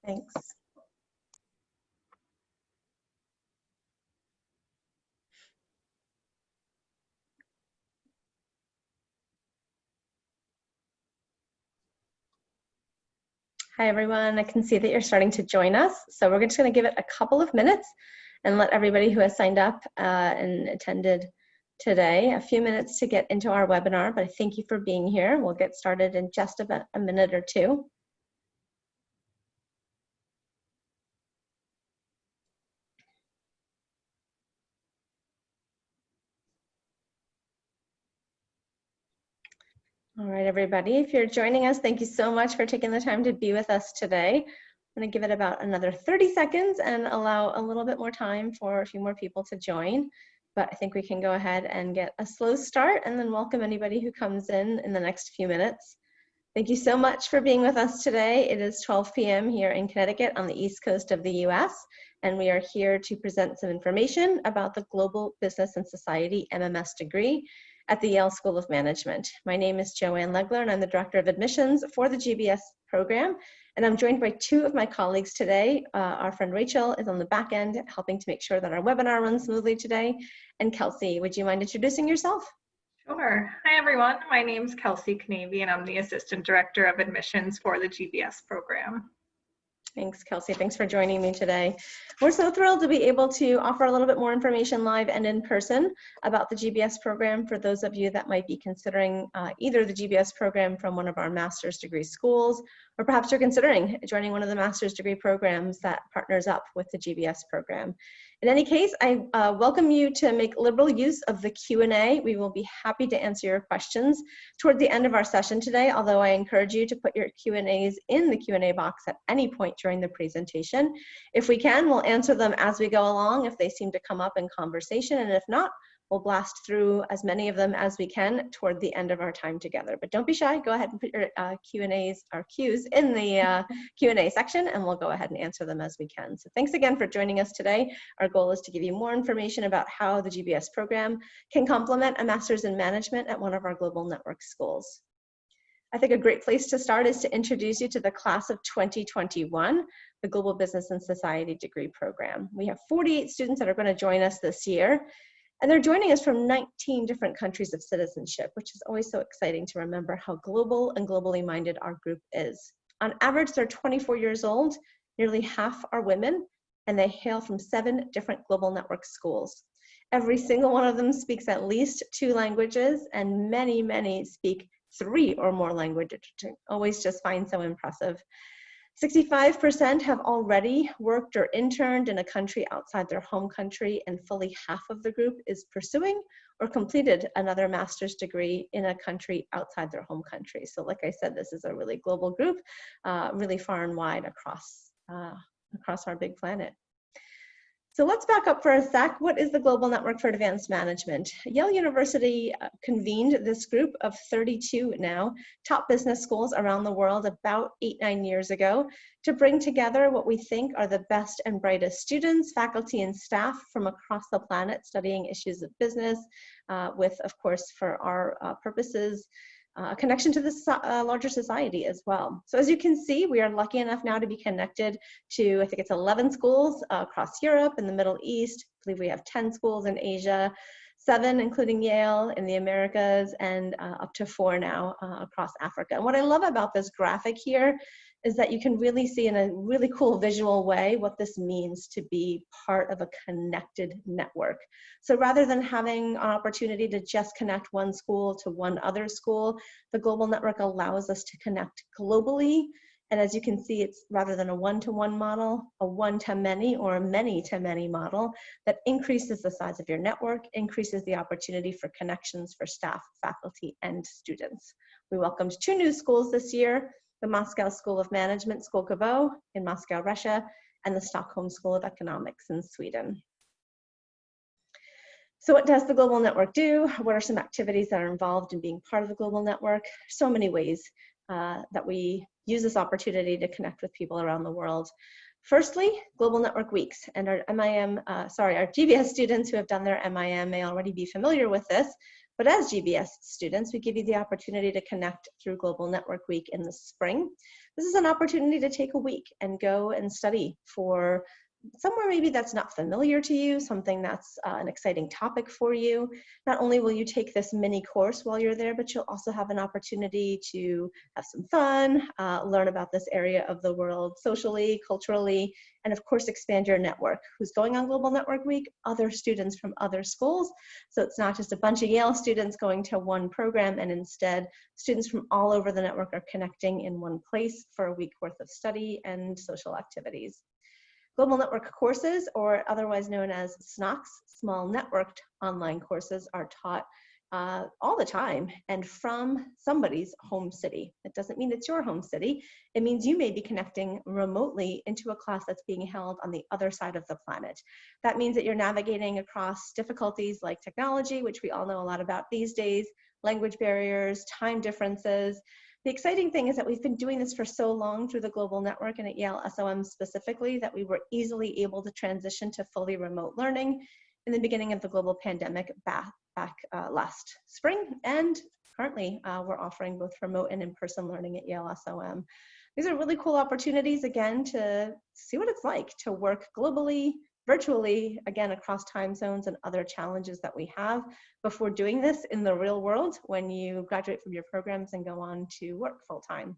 Thanks. Hi, everyone. I can see that you're starting to join us. So we're just going to give it a couple of minutes and let everybody who has signed up and attended today a few minutes to get into our webinar. But I thank you for being here. We'll get started in just about a minute or two. All right, everybody, if you're joining us, thank you so much for taking the time to be with us today. I'm going to give it about another 30 seconds and allow a little bit more time for a few more people to join. But I think we can go ahead and get a slow start and then welcome anybody who comes in the next few minutes. Thank you so much for being with us today. It is 12 p.m. here in Connecticut on the East Coast of the US, and we are here to present some information about the Global Business and Society MMS degree at the Yale School of Management. My name is Joanne Legler, and I'm the Director of Admissions for the GBS program. And I'm joined by two of my colleagues today. Our friend Rachel is on the back end, helping to make sure that our webinar runs smoothly today. And Kelsey, would you mind introducing yourself? Sure. Hi, everyone. My name's Kelsey Knavy, and I'm the Assistant Director of Admissions for the GBS program. Thanks, Kelsey. Thanks for joining me today. We're so thrilled to be able to offer a little bit more information live and in person about the GBS program for those of you that might be considering either the GBS program from one of our master's degree schools, or perhaps you're considering joining one of the master's degree programs that partners up with the GBS program. In any case, I welcome you to make liberal use of the Q&A. We will be happy to answer your questions toward the end of our session today, although I encourage you to put your Q&As in the Q&A box at any point during the presentation. If we can, we'll answer them as we go along if they seem to come up in conversation, and if not, we'll blast through as many of them as we can toward the end of our time together. But don't be shy, go ahead and put your Q&As or Qs in the Q&A section, and we'll go ahead and answer them as we can. So thanks again for joining us today. Our goal is to give you more information about how the GBS program can complement a master's in management at one of our global network schools. I think a great place to start is to introduce you to the class of 2021, the Global Business and Society degree program. We have 48 students that are going to join us this year. And they're joining us from 19 different countries of citizenship, which is always so exciting to remember how global and globally minded our group is. On average, they're 24 years old, nearly half are women, and they hail from 7 different global network schools. Every single one of them speaks at least 2 languages, and many, many speak 3 or more languages, which I always just find so impressive. 65% have already worked or interned in a country outside their home country, and fully half of the group is pursuing or completed another master's degree in a country outside their home country. So like I said, this is a really global group, really far and wide across our big planet. So let's back up for a sec. What is the Global Network for Advanced Management? Yale University convened this group of 32 now top business schools around the world about 8-9 years ago to bring together what we think are the best and brightest students, faculty, and staff from across the planet studying issues of business with, of course, for our purposes, a connection to this larger society as well. So as you can see, we are lucky enough now to be connected to, I think it's 11 schools across Europe and the Middle East. I believe we have 10 schools in Asia, 7 including Yale in the Americas, and up to 4 now across Africa. And what I love about this graphic here is that you can really see in a really cool visual way what this means to be part of a connected network. So rather than having an opportunity to just connect one school to one other school, the global network allows us to connect globally. And as you can see, it's rather than a one-to-one model, a one-to-many or a many-to-many model that increases the size of your network, increases the opportunity for connections for staff, faculty, and students. We welcomed 2 new schools this year, the Moscow School of Management, Skolkovo in Moscow, Russia, and the Stockholm School of Economics in Sweden. So what does the Global Network do? What are some activities that are involved in being part of the Global Network? So many ways that we use this opportunity to connect with people around the world. Firstly, Global Network Weeks, and our GBS students who have done their MIM may already be familiar with this, but as GBS students, we give you the opportunity to connect through Global Network Week in the spring. This is an opportunity to take a week and go and study for somewhere maybe that's not familiar to you, something that's an exciting topic for you. Not only will you take this mini course while you're there, but you'll also have an opportunity to have some fun, learn about this area of the world socially, culturally, and of course expand your network. Who's going on Global Network Week? Other students from other schools. So it's not just a bunch of Yale students going to one program, and instead students from all over the network are connecting in one place for a week worth of study and social activities. Global Network courses, or otherwise known as SNOCs, Small Networked Online Courses, are taught all the time and from somebody's home city. It doesn't mean it's your home city. It means you may be connecting remotely into a class that's being held on the other side of the planet. That means that you're navigating across difficulties like technology, which we all know a lot about these days, language barriers, time differences. The exciting thing is that we've been doing this for so long through the global network and at Yale SOM specifically that we were easily able to transition to fully remote learning in the beginning of the global pandemic back last spring. And currently we're offering both remote and in-person learning at Yale SOM. These are really cool opportunities, again, to see what it's like to work globally, virtually, again, across time zones and other challenges that we have before doing this in the real world when you graduate from your programs and go on to work full-time.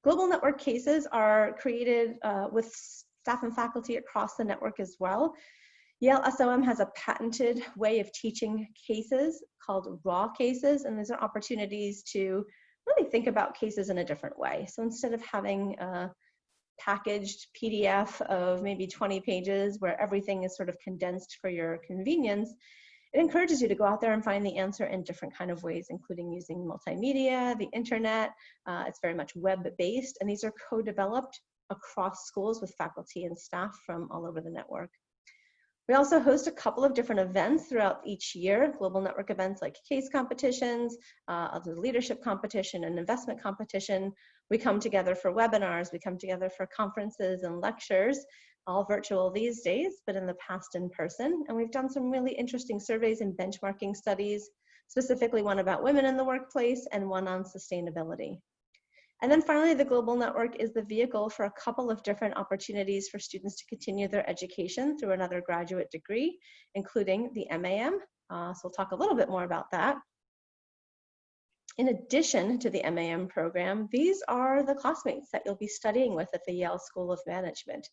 Global network cases are created with staff and faculty across the network as well. Yale SOM has a patented way of teaching cases called raw cases, and these are opportunities to really think about cases in a different way. So instead of having a packaged PDF of maybe 20 pages where everything is sort of condensed for your convenience, it encourages you to go out there and find the answer in different kind of ways, including using multimedia, the internet. It's very much web-based, and these are co-developed across schools with faculty and staff from all over the network. We also host a couple of different events throughout each year, global network events like case competitions, the leadership competition, and investment competition. We come together for webinars, we come together for conferences and lectures, all virtual these days, but in the past in person. And we've done some really interesting surveys and benchmarking studies, specifically one about women in the workplace and one on sustainability. And then finally, the Global Network is the vehicle for a couple of different opportunities for students to continue their education through another graduate degree, including the MAM. So we'll talk a little bit more about that. In addition to the MAM program, these are the classmates that you'll be studying with at the Yale School of Management.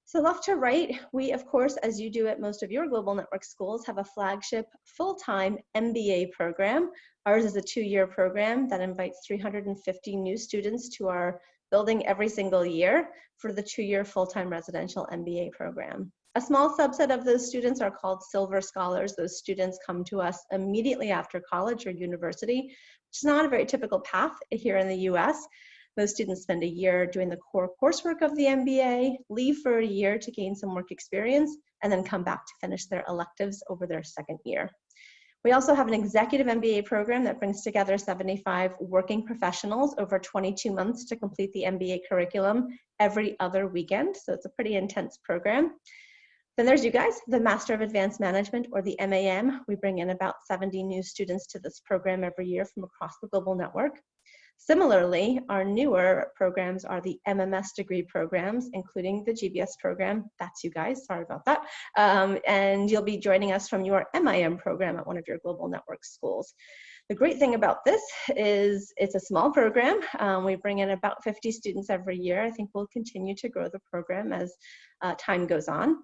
So left to right, we, of course, as you do at most of your global network schools, have a flagship full-time MBA program. Ours is a 2-year program that invites 350 new students to our building every single year for the 2-year full-time residential MBA program. A small subset of those students are called Silver Scholars. Those students come to us immediately after college or university, which is not a very typical path here in the US. Those students spend a year doing the core coursework of the MBA, leave for a year to gain some work experience, and then come back to finish their electives over their 2nd year. We also have an executive MBA program that brings together 75 working professionals over 22 months to complete the MBA curriculum every other weekend. So it's a pretty intense program. Then there's you guys, the Master of Advanced Management, or the MAM. We bring in about 70 new students to this program every year from across the global network. Similarly, our newer programs are the MMS degree programs, including the GBS program. That's you guys, sorry about that. And you'll be joining us from your MIM program at one of your global network schools. The great thing about this is it's a small program. We bring in about 50 students every year. I think we'll continue to grow the program as time goes on.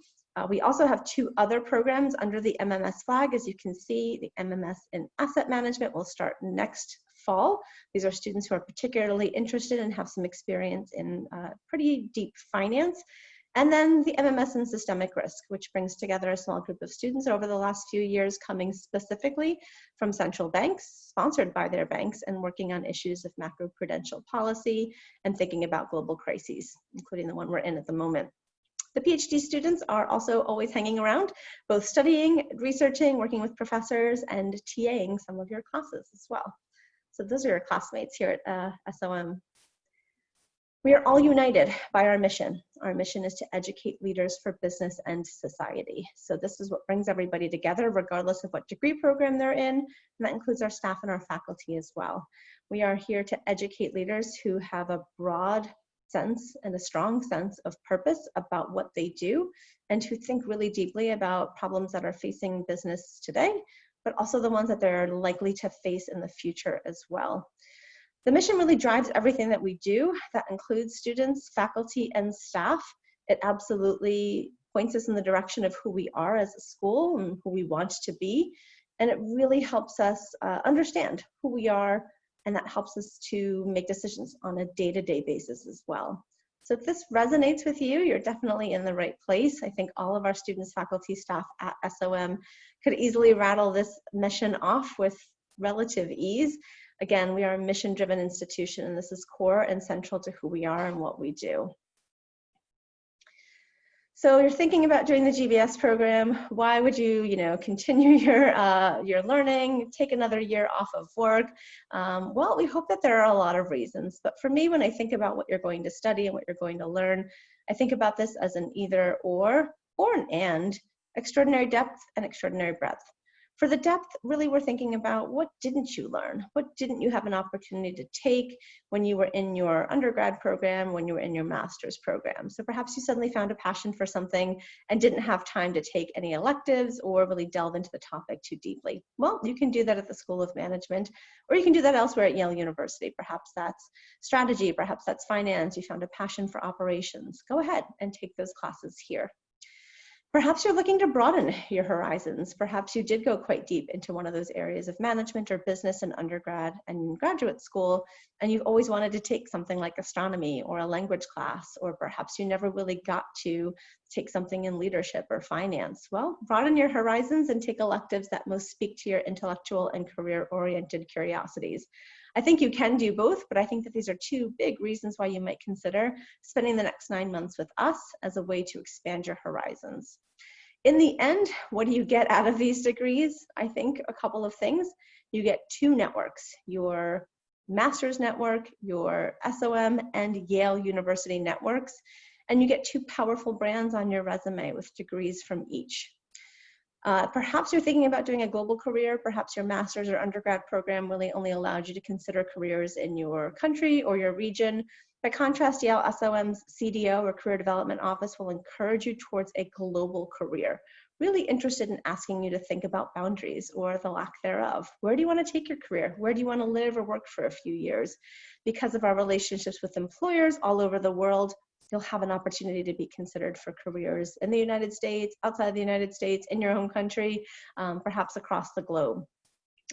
We also have 2 other programs under the MMS flag. As you can see, the MMS in Asset Management will start next fall. These are students who are particularly interested and have some experience in pretty deep finance. And then the MMS in Systemic Risk, which brings together a small group of students over the last few years coming specifically from central banks, sponsored by their banks, and working on issues of macroprudential policy and thinking about global crises, including the one we're in at the moment. The PhD students are also always hanging around, both studying, researching, working with professors, and TAing some of your classes as well. So those are your classmates here at SOM. We are all united by our mission. Our mission is to educate leaders for business and society. So this is what brings everybody together, regardless of what degree program they're in, and that includes our staff and our faculty as well. We are here to educate leaders who have a broad sense and a strong sense of purpose about what they do, and who think really deeply about problems that are facing business today, but also the ones that they're likely to face in the future as well. The mission really drives everything that we do. That includes students, faculty, and staff. It absolutely points us in the direction of who we are as a school and who we want to be. And it really helps us understand who we are, and that helps us to make decisions on a day-to-day basis as well. So if this resonates with you, you're definitely in the right place. I think all of our students, faculty, staff at SOM could easily rattle this mission off with relative ease. Again, we are a mission-driven institution, and this is core and central to who we are and what we do. So you're thinking about doing the GBS program. Why would you, continue your learning, take another year off of work? Well, we hope that there are a lot of reasons. But for me, when I think about what you're going to study and what you're going to learn, I think about this as an either or an and, extraordinary depth and extraordinary breadth. For the depth, really we're thinking about what didn't you learn? What didn't you have an opportunity to take when you were in your undergrad program, when you were in your master's program? So perhaps you suddenly found a passion for something and didn't have time to take any electives or really delve into the topic too deeply. Well, you can do that at the School of Management, or you can do that elsewhere at Yale University. Perhaps that's strategy, perhaps that's finance. You found a passion for operations. Go ahead and take those classes here. Perhaps you're looking to broaden your horizons. Perhaps you did go quite deep into one of those areas of management or business in undergrad and graduate school, and you've always wanted to take something like astronomy or a language class, or perhaps you never really got to take something in leadership or finance. Well, broaden your horizons and take electives that most speak to your intellectual and career-oriented curiosities. I think you can do both, but I think that these are two big reasons why you might consider spending the next 9 months with us as a way to expand your horizons. In the end, what do you get out of these degrees? I think a couple of things. You get 2 networks, your master's network, your SOM and Yale University networks, and you get 2 powerful brands on your resume with degrees from each. Perhaps you're thinking about doing a global career. Perhaps your master's or undergrad program really only allowed you to consider careers in your country or your region. By contrast, Yale SOM's CDO or Career Development Office will encourage you towards a global career, really interested in asking you to think about boundaries or the lack thereof. Where do you want to take your career? Where do you want to live or work for a few years? Because of our relationships with employers all over the world, you'll have an opportunity to be considered for careers in the United States, outside the United States, in your home country, perhaps across the globe.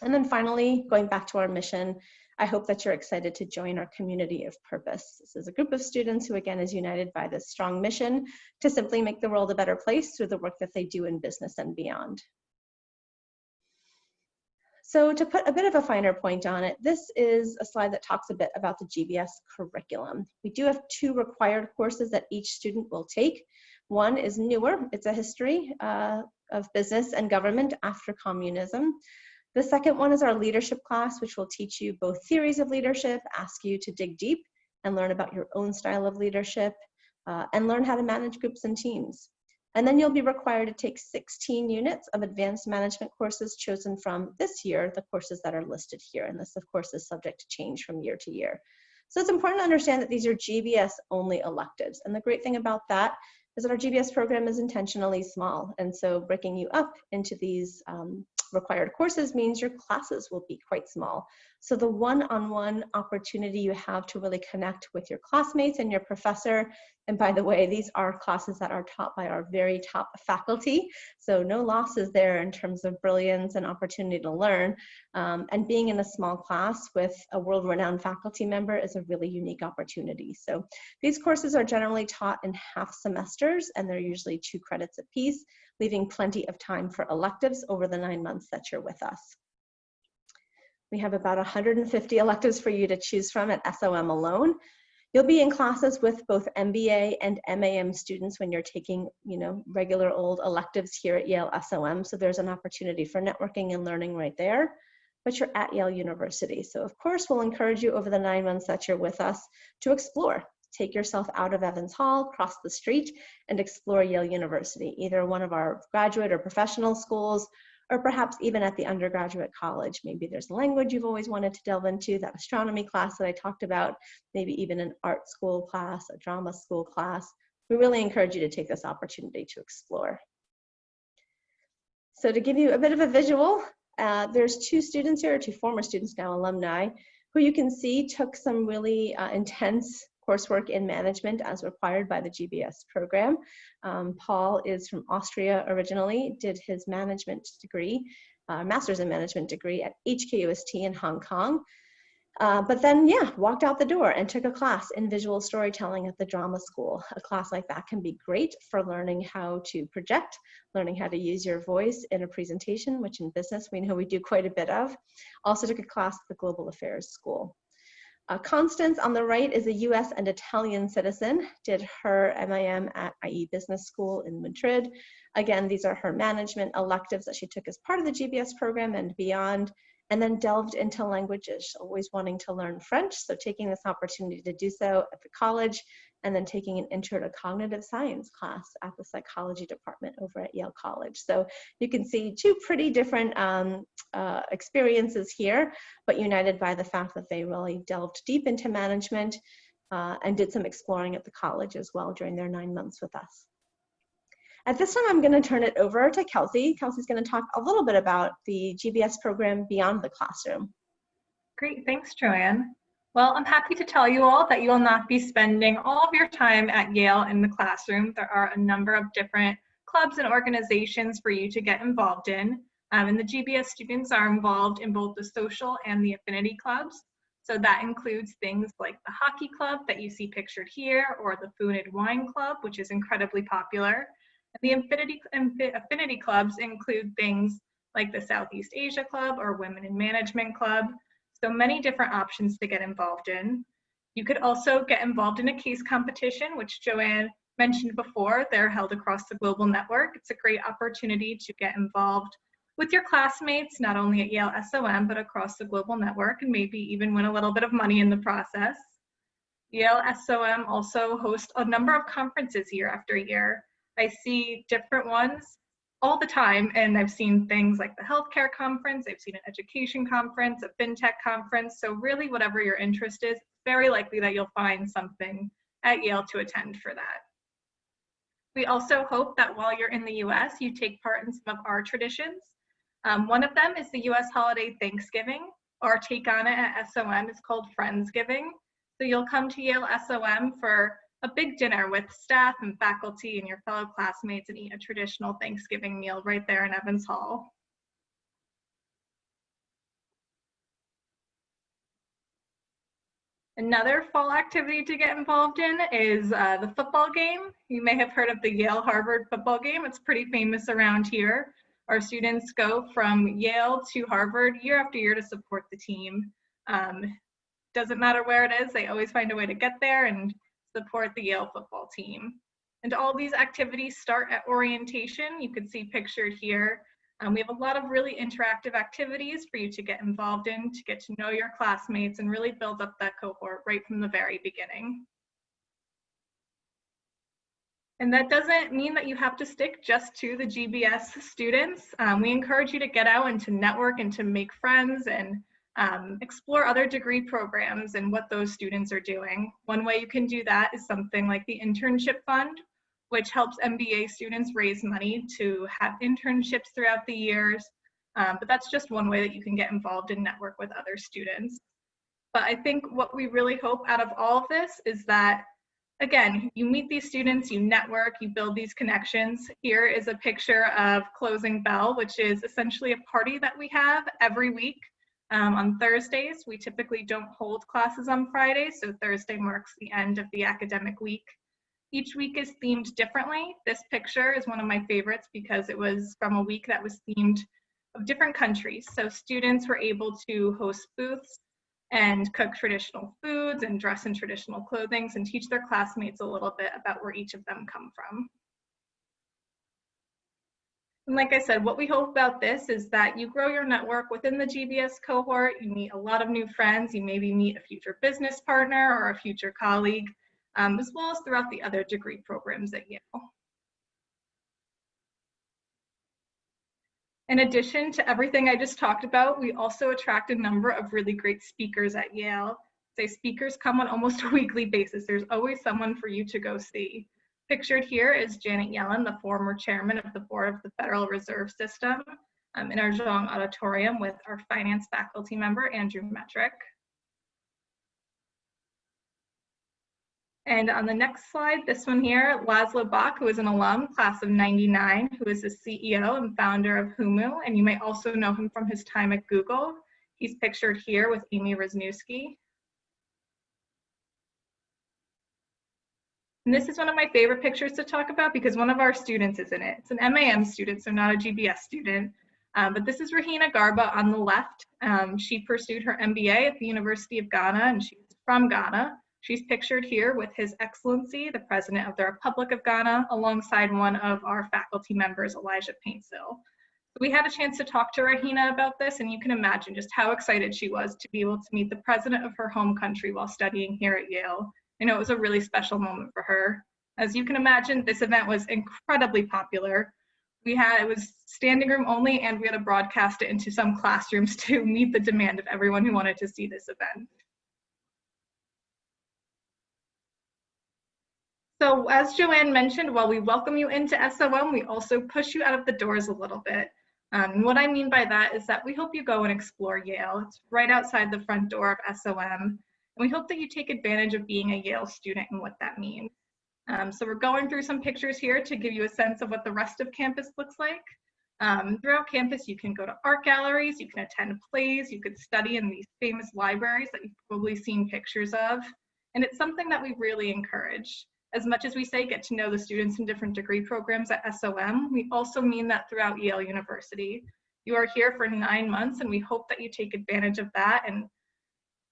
And then finally, going back to our mission, I hope that you're excited to join our community of purpose. This is a group of students who, again, is united by this strong mission to simply make the world a better place through the work that they do in business and beyond. So to put a bit of a finer point on it, this is a slide that talks a bit about the GBS curriculum. We do have 2 required courses that each student will take. One is newer. It's a history of business and government after communism. The second one is our leadership class, which will teach you both theories of leadership, ask you to dig deep and learn about your own style of leadership, and learn how to manage groups and teams. And then you'll be required to take 16 units of advanced management courses chosen from this year, the courses that are listed here. And this, of course, is subject to change from year to year. So it's important to understand that these are GBS only electives. And the great thing about that is that our GBS program is intentionally small. And so breaking you up into these required courses means your classes will be quite small. So the one-on-one opportunity you have to really connect with your classmates and your professor, and by the way, these are classes that are taught by our very top faculty, so no losses there in terms of brilliance and opportunity to learn. And being in a small class with a world-renowned faculty member is a really unique opportunity. So these courses are generally taught in half semesters, and they're usually 2 credits apiece, leaving plenty of time for electives over the 9 months that you're with us. We have about 150 electives for you to choose from at SOM alone. You'll be in classes with both MBA and MAM students when you're taking, regular old electives here at Yale SOM. So there's an opportunity for networking and learning right there. But you're at Yale University. So of course, we'll encourage you over the 9 months that you're with us to explore take yourself out of Evans Hall, cross the street, and explore Yale University, either one of our graduate or professional schools, or perhaps even at the undergraduate college. Maybe there's a language you've always wanted to delve into, that astronomy class that I talked about, maybe even an art school class, a drama school class. We really encourage you to take this opportunity to explore. So to give you a bit of a visual, there's two students here, two former students now, alumni, who you can see took some really intense coursework in management as required by the GBS program. Paul is from Austria originally, did his management degree, master's in management degree at HKUST in Hong Kong. But then, yeah, walked out the door and took a class in visual storytelling at the drama school. A class like that can be great for learning how to project, learning how to use your voice in a presentation, which in business we know we do quite a bit of. Also took a class at the Global Affairs School. Constance on the right is a US and Italian citizen, did her MIM at IE Business School in Madrid. Again, these are her management electives that she took as part of the GBS program and beyond, and then delved into languages, always wanting to learn French, so taking this opportunity to do so at the college, and then taking an Intro to Cognitive Science class at the psychology department over at Yale College. So you can see two pretty different experiences here, but united by the fact that they really delved deep into management and did some exploring at the college as well during their 9 months with us. At this time, I'm going to turn it over to Kelsey. Kelsey's going to talk a little bit about the GBS program beyond the classroom. Great, thanks, Joanne. Well, I'm happy to tell you all that you will not be spending all of your time at Yale in the classroom. There are a number of different clubs and organizations for you to get involved in. And the GBS students are involved in both the social and the affinity clubs. So that includes things like the hockey club that you see pictured here, or the Food and Wine Club, which is incredibly popular. The affinity clubs include things like the Southeast Asia Club or Women in Management Club. So many different options to get involved in. You could also get involved in a case competition, which Joanne mentioned before. They're held across the global network. It's a great opportunity to get involved with your classmates, not only at Yale SOM, but across the global network, and maybe even win a little bit of money in the process. Yale SOM also hosts a number of conferences year after year. I see different ones all the time, and I've seen things like the healthcare conference, I've seen an education conference, a fintech conference, so really whatever your interest is, very likely that you'll find something at Yale to attend for that. We also hope that while you're in the US, you take part in some of our traditions. One of them is the US holiday Thanksgiving. Our take on it at SOM is called Friendsgiving. So you'll come to Yale SOM for a big dinner with staff and faculty and your fellow classmates and eat a traditional Thanksgiving meal right there in Evans Hall. Another fall activity to get involved in is the football game. You may have heard of the Yale-Harvard football game. It's pretty famous around here. Our students go from Yale to Harvard year after year to support the team. Doesn't matter where it is, they always find a way to get there and support the Yale football team. And all these activities start at orientation. You can see pictured here. We have a lot of really interactive activities for you to get involved in, to get to know your classmates and really build up that cohort right from the very beginning. And that doesn't mean that you have to stick just to the GBS students. We encourage you to get out and to network and to make friends and explore other degree programs and what those students are doing. One way you can do that is something like the Internship Fund, which helps MBA students raise money to have internships throughout the years. But that's just one way that you can get involved and network with other students. But I think what we really hope out of all of this is that, again, you meet these students, you network, you build these connections. Here is a picture of Closing Bell, which is essentially a party that we have every week. On Thursdays, we typically don't hold classes on Fridays, so Thursday marks the end of the academic week. Each week is themed differently. This picture is one of my favorites because it was from a week that was themed of different countries. So students were able to host booths and cook traditional foods and dress in traditional clothing and teach their classmates a little bit about where each of them come from. And like I said, what we hope about this is that you grow your network within the GBS cohort, you meet a lot of new friends, you maybe meet a future business partner or a future colleague. as well as throughout the other degree programs at Yale. In addition to everything I just talked about, we also attract a number of really great speakers at Yale. Speakers come on almost a weekly basis. There's always someone for you to go see. Pictured here is Janet Yellen, the former chairman of the board of the Federal Reserve System, in our Zhang auditorium with our finance faculty member, Andrew Metrick. And on the next slide, this one here, Laszlo Bach, who is an alum, class of '99, who is the CEO and founder of Humu, and you may also know him from his time at Google. He's pictured here with Amy Wisniewski. And this is one of my favorite pictures to talk about because one of our students is in it. It's an MAM student, so not a GBS student. But this is Rahina Garba on the left. She pursued her MBA at the University of Ghana, and she's from Ghana. She's pictured here with His Excellency, the President of the Republic of Ghana, alongside one of our faculty members, Elijah Paintsill. We had a chance to talk to Rahina about this, and you can imagine just how excited she was to be able to meet the president of her home country while studying here at Yale. I know it was a really special moment for her. As you can imagine, this event was incredibly popular. It was standing room only, and we had to broadcast it into some classrooms to meet the demand of everyone who wanted to see this event. So as Joanne mentioned, while we welcome you into SOM, we also push you out of the doors a little bit. And what I mean by that is that we hope you go and explore Yale. It's right outside the front door of SOM. And we hope that you take advantage of being a Yale student and what that means. So we're going through some pictures here to give you a sense of what the rest of campus looks like. Throughout campus, you can go to art galleries, you can attend plays, you could study in these famous libraries that you've probably seen pictures of. And it's something that we really encourage. As much as we say get to know the students in different degree programs at SOM, we also mean that throughout Yale University. You are here for 9 months, and we hope that you take advantage of that and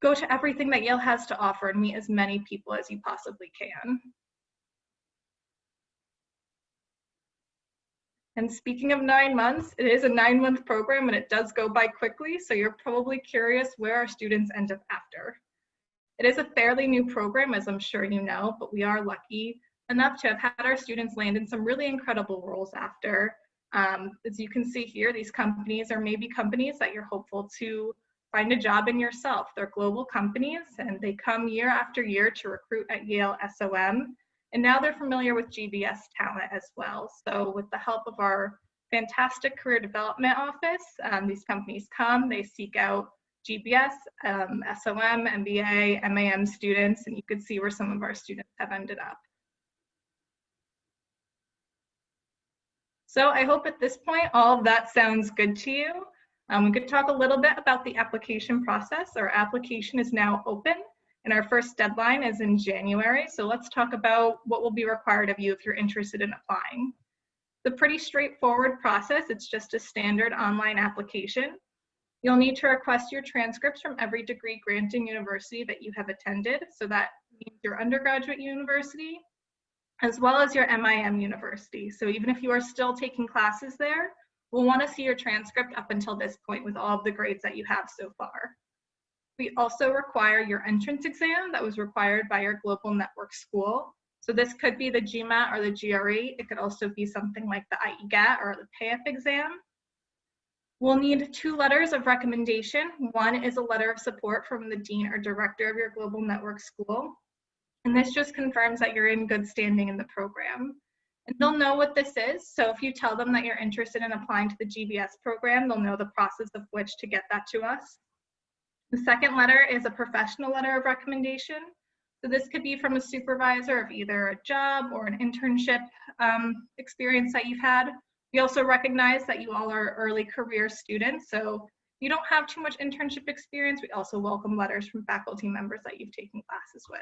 go to everything that Yale has to offer and meet as many people as you possibly can. And speaking of 9 months, it is a 9-month program and it does go by quickly, so you're probably curious where our students end up after. It is a fairly new program, as I'm sure you know, but we are lucky enough to have had our students land in some really incredible roles after. As you can see here, these companies are maybe companies that you're hopeful to find a job in yourself. They're global companies, and they come year after year to recruit at Yale SOM. And now they're familiar with GBS talent as well. So with the help of our fantastic career development office, these companies come, they seek out GBS, SOM, MBA, MAM students, and you could see where some of our students have ended up. So I hope at this point, all of that sounds good to you. We could talk a little bit about the application process. Our application is now open, and our first deadline is in January. So let's talk about what will be required of you if you're interested in applying. It's a pretty straightforward process. It's just a standard online application. You'll need to request your transcripts from every degree granting university that you have attended. So that means your undergraduate university, as well as your MIM university. So even if you are still taking classes there, we'll want to see your transcript up until this point with all of the grades that you have so far. We also require your entrance exam that was required by your global network school. So this could be the GMAT or the GRE. It could also be something like the IEGAT or the PAYEP exam. We'll need 2 letters of recommendation. One is a letter of support from the dean or director of your global network school. And this just confirms that you're in good standing in the program. And they'll know what this is. So if you tell them that you're interested in applying to the GBS program, they'll know the process of which to get that to us. The second letter is a professional letter of recommendation. So this could be from a supervisor of either a job or an internship experience that you've had. We also recognize that you all are early career students, so if you don't have too much internship experience, we also welcome letters from faculty members that you've taken classes with.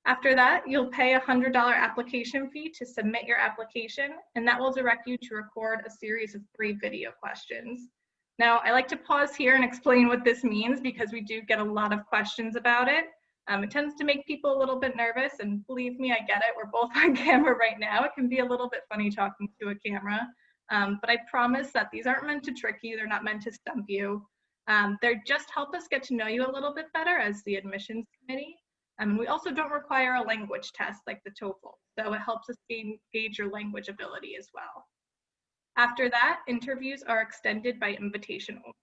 After that, you'll pay a $100 application fee to submit your application, and that will direct you to record a series of 3 video questions. Now, I like to pause here and explain what this means because we do get a lot of questions about it. It tends to make people a little bit nervous, and believe me, I get it. We're both on camera right now. It can be a little bit funny talking to a camera, but I promise that these aren't meant to trick you. They're not meant to stump you. They're just help us get to know you a little bit better as the admissions committee. We also don't require a language test like the TOEFL, so it helps us gauge your language ability as well. After that, interviews are extended by invitation only.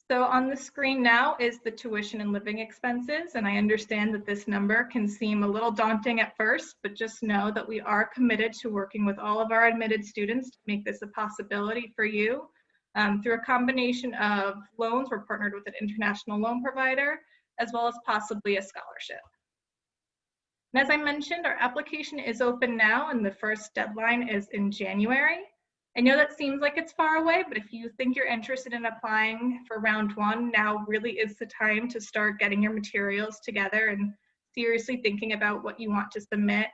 So on the screen now is the tuition and living expenses, and I understand that this number can seem a little daunting at first, but just know that we are committed to working with all of our admitted students to make this a possibility for you. Through a combination of loans, we're partnered with an international loan provider, as well as possibly a scholarship. And as I mentioned, our application is open now, and the first deadline is in January. I know that seems like it's far away, but if you think you're interested in applying for round one, now really is the time to start getting your materials together and seriously thinking about what you want to submit.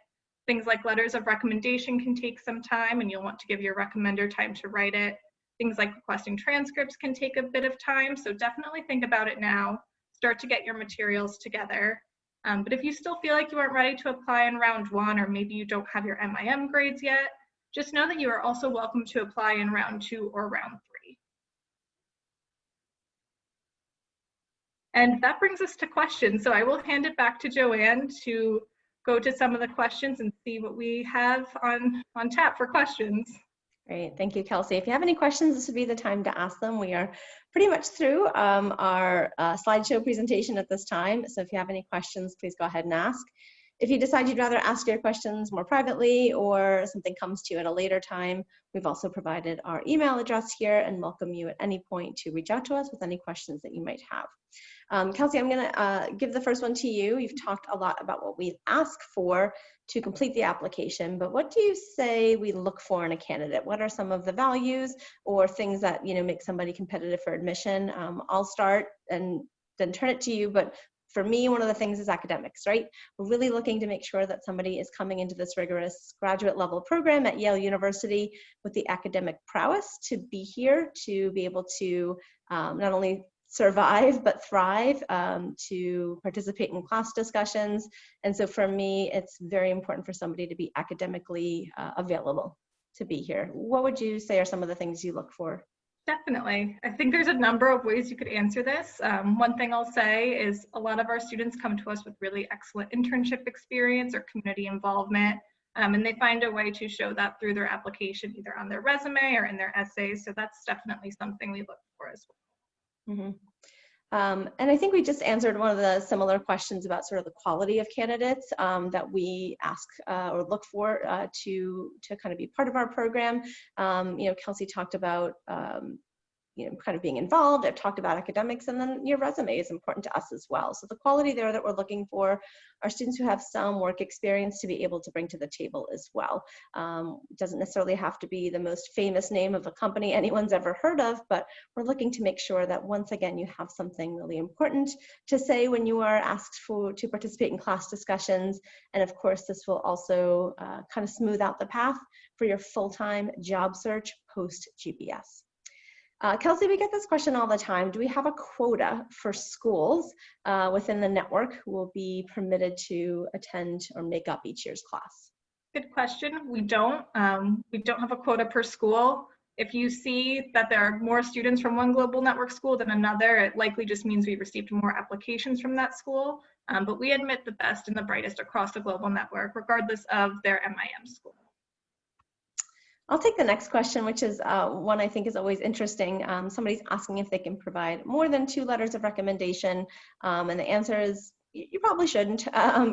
Things like letters of recommendation can take some time, and you'll want to give your recommender time to write it. Things like requesting transcripts can take a bit of time, so definitely think about it now. Start to get your materials together. But if you still feel like you aren't ready to apply in round one, or maybe you don't have your MIM grades yet, just know that you are also welcome to apply in round 2 or round 3. And that brings us to questions. So I will hand it back to Joanne to go to some of the questions and see what we have on tap for questions. Great, thank you, Kelsey. If you have any questions, this would be the time to ask them. We are pretty much through our slideshow presentation at this time. So if you have any questions, please go ahead and ask. If you decide you'd rather ask your questions more privately or something comes to you at a later time, we've also provided our email address here and welcome you at any point to reach out to us with any questions that you might have. Kelsey, I'm going to give the first one to you. You've talked a lot about what we ask for to complete the application, but what do you say we look for in a candidate? What are some of the values or things that make somebody competitive for admission? I'll start and then turn it to you, but for me, one of the things is academics, right? We're really looking to make sure that somebody is coming into this rigorous graduate level program at Yale University with the academic prowess to be here, to be able to not only survive, but thrive, to participate in class discussions. And so for me, it's very important for somebody to be academically available to be here. What would you say are some of the things you look for? Definitely. I think there's a number of ways you could answer this. One thing I'll say is a lot of our students come to us with really excellent internship experience or community involvement, and they find a way to show that through their application, either on their resume or in their essays. So that's definitely something we look for as well. Mm-hmm. And I think we just answered one of the similar questions about sort of the quality of candidates that we ask or look for to kind of be part of our program. Kelsey talked about kind of being involved. I've talked about academics, and then your resume is important to us as well. So the quality there that we're looking for are students who have some work experience to be able to bring to the table as well. It doesn't necessarily have to be the most famous name of a company anyone's ever heard of, but we're looking to make sure that once again, you have something really important to say when you are asked to participate in class discussions. And of course, this will also kind of smooth out the path for your full-time job search post GBS. Kelsey, we get this question all the time. Do we have a quota for schools within the network who will be permitted to attend or make up each year's class? Good question. We don't have a quota per school. If you see that there are more students from one global network school than another, it likely just means we received more applications from that school. But we admit the best and the brightest across the global network, regardless of their MIM school. I'll take the next question, which is one I think is always interesting. Somebody's asking if they can provide more than 2 letters of recommendation, and the answer is you probably shouldn't.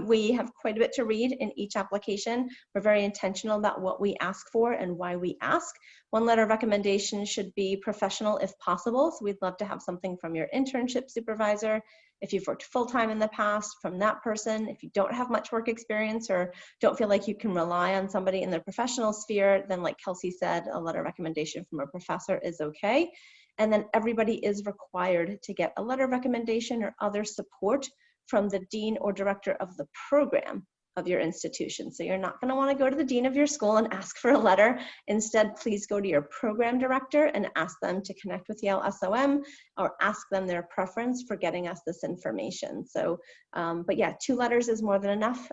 We have quite a bit to read in each application. We're very intentional about what we ask for and why we ask. 1 letter of recommendation should be professional if possible, so we'd love to have something from your internship supervisor. If you've worked full-time in the past, from that person. If you don't have much work experience or don't feel like you can rely on somebody in the professional sphere, then like Kelsey said, a letter of recommendation from a professor is okay. And then everybody is required to get a letter of recommendation or other support from the dean or director of the program of your institution. So you're not going to want to go to the dean of your school and ask for a letter. Instead, please go to your program director and ask them to connect with Yale SOM or ask them their preference for getting us this information. So, but yeah, 2 letters is more than enough.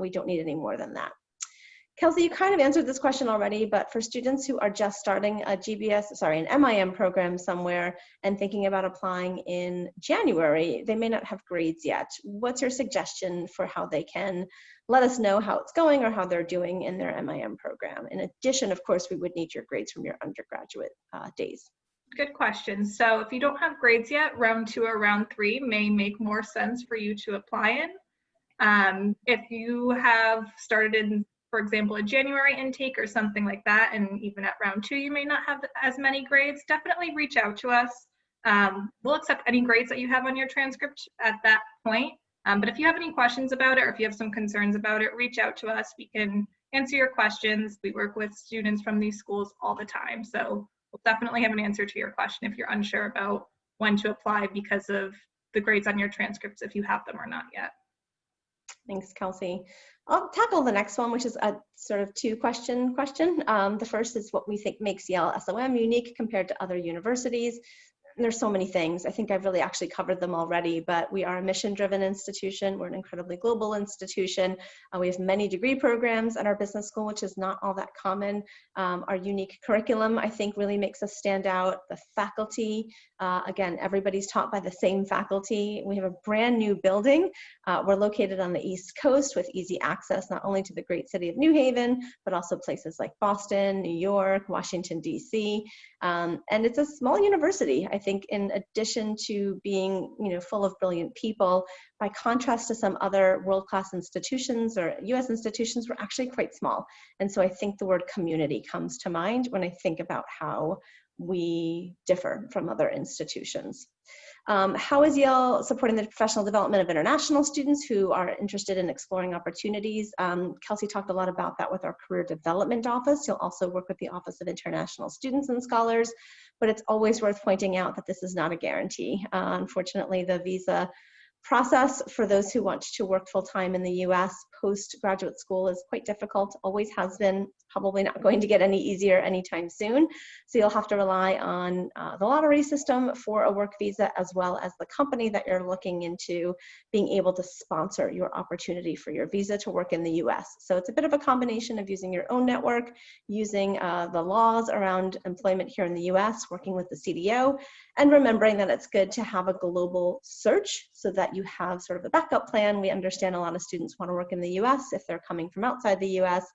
We don't need any more than that. Kelsey, you kind of answered this question already, but for students who are just starting a an MIM program somewhere and thinking about applying in January, they may not have grades yet. What's your suggestion for how they can let us know how it's going or how they're doing in their MIM program? In addition, of course, we would need your grades from your undergraduate days. Good question. So if you don't have grades yet, round 2 or round 3 may make more sense for you to apply in. If you have started in, for example, a January intake or something like that, and even at round 2, you may not have as many grades, definitely reach out to us. We'll accept any grades that you have on your transcript at that point. But if you have any questions about it, or if you have some concerns about it, reach out to us. We can answer your questions. We work with students from these schools all the time. So we'll definitely have an answer to your question if you're unsure about when to apply because of the grades on your transcripts, if you have them or not yet. Thanks, Kelsey. I'll tackle the next one, which is a sort of two-question question. The first is what we think makes Yale SOM unique compared to other universities. There's so many things. I think I've really actually covered them already, but we are a mission-driven institution. We're an incredibly global institution. We have many degree programs at our business school, which is not all that common. Our unique curriculum, I think, really makes us stand out. The faculty, again, everybody's taught by the same faculty. We have a brand new building. We're located on the East Coast with easy access, not only to the great city of New Haven, but also places like Boston, New York, Washington, DC. And it's a small university. I think in addition to being, full of brilliant people, by contrast to some other world-class institutions or US institutions, we're actually quite small. And so I think the word community comes to mind when I think about how we differ from other institutions. How is Yale supporting the professional development of international students who are interested in exploring opportunities? Kelsey talked a lot about that with our career development office. You'll also work with the Office of International Students and Scholars, but it's always worth pointing out that this is not a guarantee. Unfortunately, the visa process for those who want to work full-time in the US post-graduate school is quite difficult, always has been, probably not going to get any easier anytime soon. So you'll have to rely on the lottery system for a work visa, as well as the company that you're looking into being able to sponsor your opportunity for your visa to work in the US. So it's a bit of a combination of using your own network, using the laws around employment here in the US, working with the CDO, and remembering that it's good to have a global search so that you have sort of a backup plan. We understand a lot of students want to work in the US if they're coming from outside the US,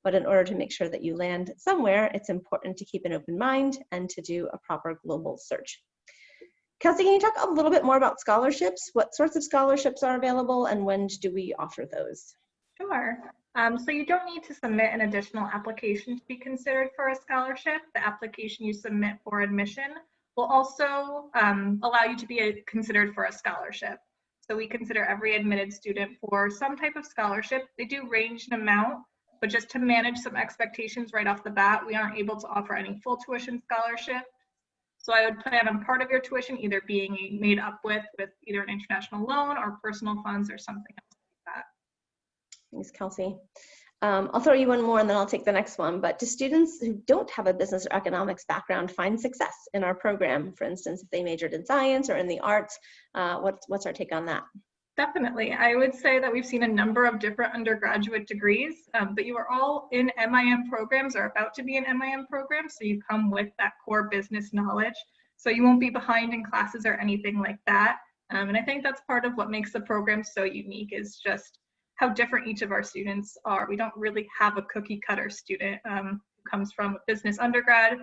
but in order to make sure that you land somewhere, it's important to keep an open mind and to do a proper global search. Kelsey, can you talk a little bit more about scholarships? What sorts of scholarships are available and when do we offer those? Sure. So you don't need to submit an additional application to be considered for a scholarship. The application you submit for admission will also allow you to be considered for a scholarship. So we consider every admitted student for some type of scholarship. They do range in amount, but just to manage some expectations right off the bat, we aren't able to offer any full tuition scholarship. So I would plan on part of your tuition either being made up with either an international loan or personal funds or something else like that. Thanks, Kelsey. I'll throw you one more and then I'll take the next one. But do students who don't have a business or economics background find success in our program? For instance, if they majored in science or in the arts, what's our take on that? Definitely. I would say that we've seen a number of different undergraduate degrees, but you are all in MIM programs or about to be in MIM programs, so you come with that core business knowledge. So you won't be behind in classes or anything like that. And I think that's part of what makes the program so unique, is just how different each of our students are. We don't really have a cookie cutter student who comes from a business undergrad,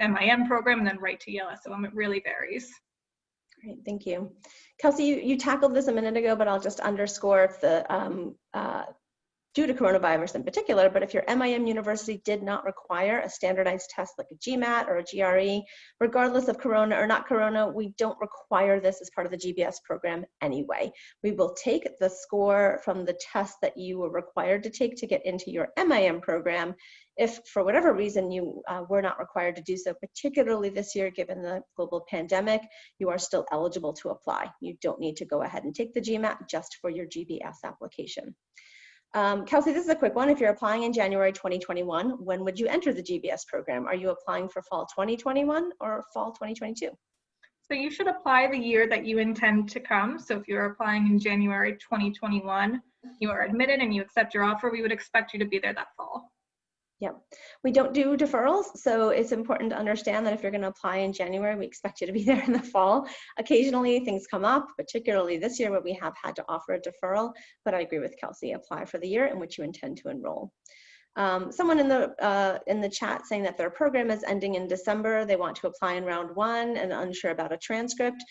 MIM program, and then right to Yale SOM. It really varies. Great, thank you. Kelsey, you tackled this a minute ago, but I'll just underscore if the due to coronavirus in particular, but if your MIM university did not require a standardized test like a GMAT or a GRE, regardless of corona or not corona, we don't require this as part of the GBS program anyway. We will take the score from the test that you were required to take to get into your MIM program. If for whatever reason you were not required to do so, particularly this year given the global pandemic, you are still eligible to apply. You don't need to go ahead and take the GMAT just for your GBS application. Kelsey, this is a quick one. If you're applying in January 2021, when would you enter the GBS program? Are you applying for fall 2021 or fall 2022? So you should apply the year that you intend to come. So if you're applying in January 2021, you are admitted and you accept your offer, we would expect you to be there that fall. Yep. We don't do deferrals, so it's important to understand that if you're going to apply in January, we expect you to be there in the fall. Occasionally things come up, particularly this year where we have had to offer a deferral, but I agree with Kelsey, apply for the year in which you intend to enroll. Someone in the chat saying that their program is ending in December. They want to apply in round 1 and unsure about a transcript.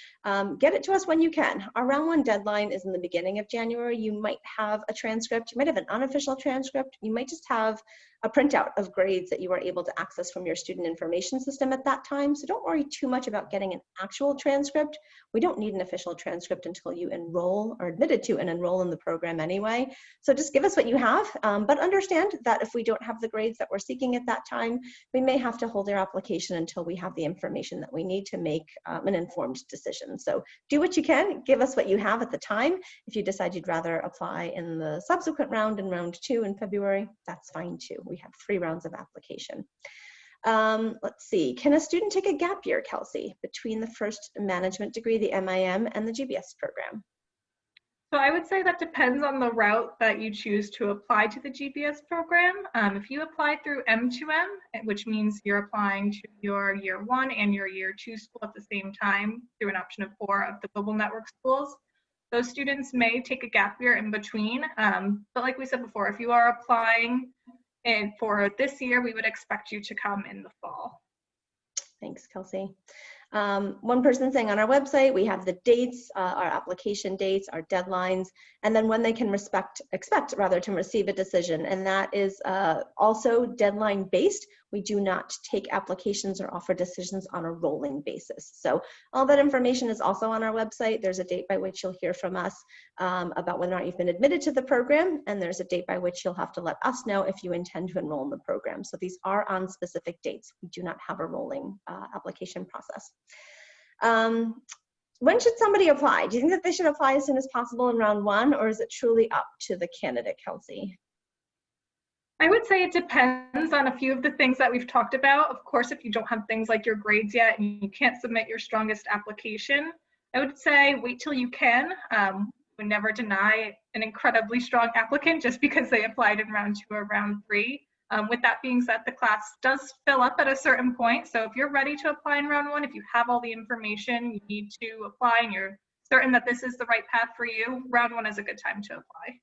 Get it to us when you can. Our round 1 deadline is in the beginning of January. You might have a transcript. You might have an unofficial transcript. You might just have a printout of grades that you are able to access from your student information system at that time. So don't worry too much about getting an actual transcript. We don't need an official transcript until you enroll or admitted to and enroll in the program anyway. So just give us what you have, but understand that if we don't have the grades that we're seeking at that time, we may have to hold your application until we have the information that we need to make an informed decision. So do what you can, give us what you have at the time. If you decide you'd rather apply in the subsequent round, in round 2 in February, that's fine too. We have 3 rounds of application. Let's see, can a student take a gap year, Kelsey, between the first management degree, the MIM, and the GBS program? So I would say that depends on the route that you choose to apply to the GBS program. If you apply through M2M, which means you're applying to your year 1 and your year 2 school at the same time through an option of 4 of the global network schools, those students may take a gap year in between. But like we said before, if you are applying for this year, we would expect you to come in the fall. Thanks, Kelsey. One person saying on our website, we have the dates, our application dates, our deadlines, and then when they can expect to receive a decision. And that is also deadline based. We do not take applications or offer decisions on a rolling basis. So all that information is also on our website. There's a date by which you'll hear from us about whether or not you've been admitted to the program, and there's a date by which you'll have to let us know if you intend to enroll in the program. So these are on specific dates. We do not have a rolling application process. When should somebody apply? Do you think that they should apply as soon as possible in round 1, or is it truly up to the candidate, Kelsey? I would say it depends on a few of the things that we've talked about. Of course, if you don't have things like your grades yet and you can't submit your strongest application, I would say wait till you can. We never deny an incredibly strong applicant just because they applied in round 2 or round 3. With that being said, the class does fill up at a certain point. So if you're ready to apply in round 1, if you have all the information you need to apply and you're certain that this is the right path for you, round 1 is a good time to apply.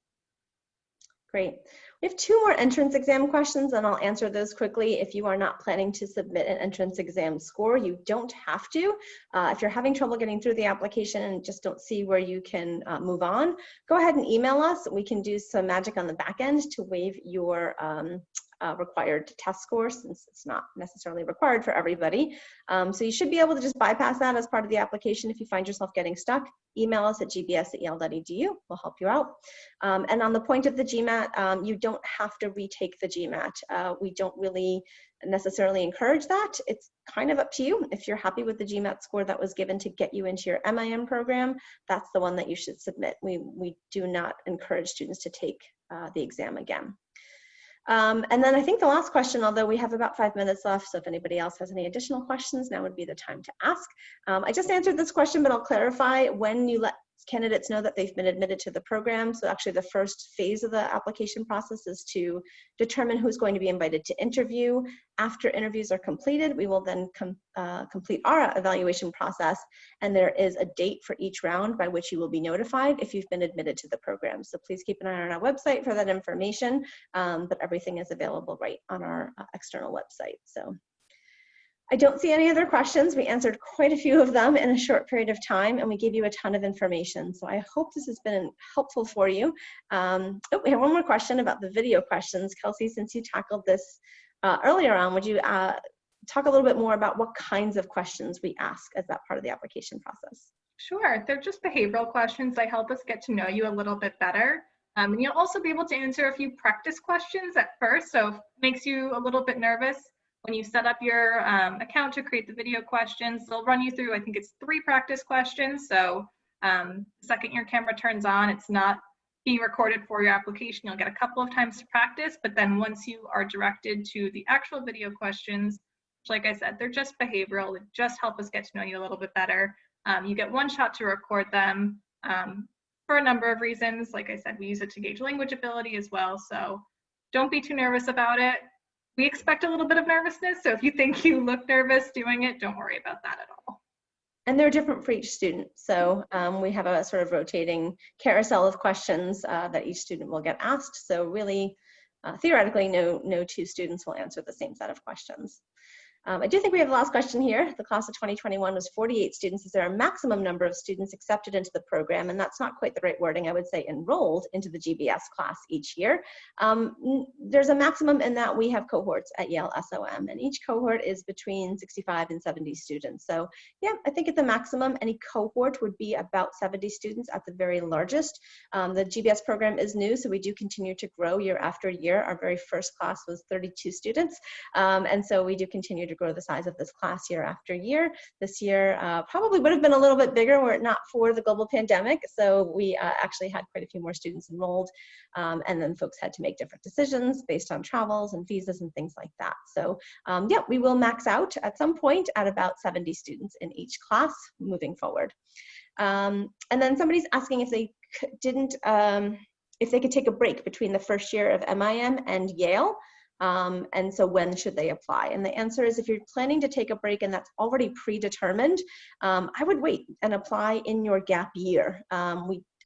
Great. We have 2 more entrance exam questions, and I'll answer those quickly. If you are not planning to submit an entrance exam score, you don't have to. If you're having trouble getting through the application and just don't see where you can move on, go ahead and email us. We can do some magic on the back end to waive your required test score, since it's not necessarily required for everybody. So you should be able to just bypass that as part of the application. If you find yourself getting stuck, email us at gbs@yale.edu. We'll help you out. And on the point of the GMAT, you don't have to retake the GMAT. We don't really necessarily encourage that. It's kind of up to you. If you're happy with the GMAT score that was given to get you into your MIM program, that's the one that you should submit. We do not encourage students to take the exam again. And then I think the last question, although we have about 5 minutes left, so if anybody else has any additional questions, now would be the time to ask. I just answered this question, but I'll clarify. When you let candidates know that they've been admitted to the program, so actually the first phase of the application process is to determine who's going to be invited to interview. After interviews are completed, we will then complete our evaluation process, and there is a date for each round by which you will be notified if you've been admitted to the program. So please keep an eye on our website for that information, but everything is available right on our external website. So I don't see any other questions. We answered quite a few of them in a short period of time, and we gave you a ton of information. So I hope this has been helpful for you. Oh, we have one more question about the video questions. Kelsey, since you tackled this earlier on, would you talk a little bit more about what kinds of questions we ask as that part of the application process? Sure, they're just behavioral questions. They help us get to know you a little bit better. And you'll also be able to answer a few practice questions at first, so if it makes you a little bit nervous, when you set up your account to create the video questions, they'll run you through, I think it's 3 practice questions. So the second your camera turns on, it's not being recorded for your application. You'll get a couple of times to practice, but then once you are directed to the actual video questions, which, like I said, they're just behavioral. They just help us get to know you a little bit better. You get 1 shot to record them for a number of reasons. Like I said, we use it to gauge language ability as well. So don't be too nervous about it. we expect a little bit of nervousness. So if you think you look nervous doing it, don't worry about that at all. And they're different for each student. So we have a sort of rotating carousel of questions that each student will get asked. So really, theoretically, no two students will answer the same set of questions. I do think we have the last question here. The class of 2021 was 48 students. Is there a maximum number of students accepted into the program? And that's not quite the right wording. I would say enrolled into the GBS class each year. There's a maximum in that we have cohorts at Yale SOM, and each cohort is between 65 and 70 students. So yeah, I think at the maximum, any cohort would be about 70 students at the very largest. The GBS program is new, so we do continue to grow year after year. Our very first class was 32 students, and so we do continue to grow the size of this class year after year. This year probably would have been a little bit bigger were it not for the global pandemic. So we actually had quite a few more students enrolled, and then folks had to make different decisions based on travels and visas and things like that. So yeah, we will max out at some point at about 70 students in each class moving forward. And then somebody's asking if they if they could take a break between the first year of MIM and Yale. And so when should they apply? And the answer is, if you're planning to take a break and that's already predetermined, I would wait and apply in your gap year.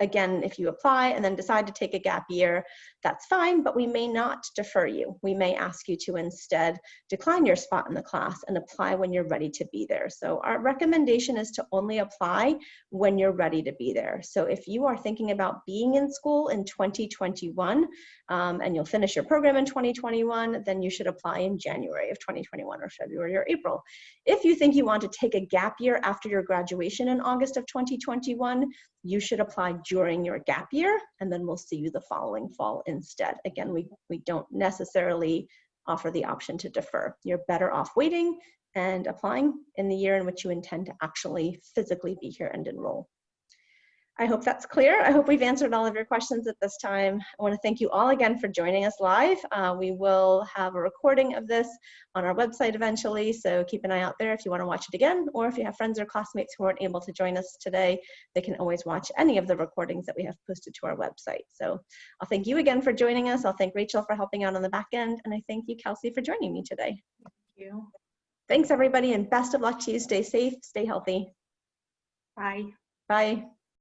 Again, if you apply and then decide to take a gap year, that's fine, but we may not defer you. We may ask you to instead decline your spot in the class and apply when you're ready to be there. So our recommendation is to only apply when you're ready to be there. So if you are thinking about being in school in 2021, and you'll finish your program in 2021, then you should apply in January of 2021 or February or April. If you think you want to take a gap year after your graduation in August of 2021, you should apply during your gap year, and then we'll see you the following fall instead. Again, we don't necessarily offer the option to defer. You're better off waiting and applying in the year in which you intend to actually physically be here and enroll. I hope that's clear. I hope we've answered all of your questions at this time. I want to thank you all again for joining us live. We will have a recording of this on our website eventually, so keep an eye out there if you want to watch it again, or if you have friends or classmates who weren't able to join us today, they can always watch any of the recordings that we have posted to our website. So I'll thank you again for joining us. I'll thank Rachel for helping out on the back end, and I thank you, Kelsey, for joining me today. Thank you. Thanks, everybody, and best of luck to you. Stay safe, stay healthy. Bye. Bye.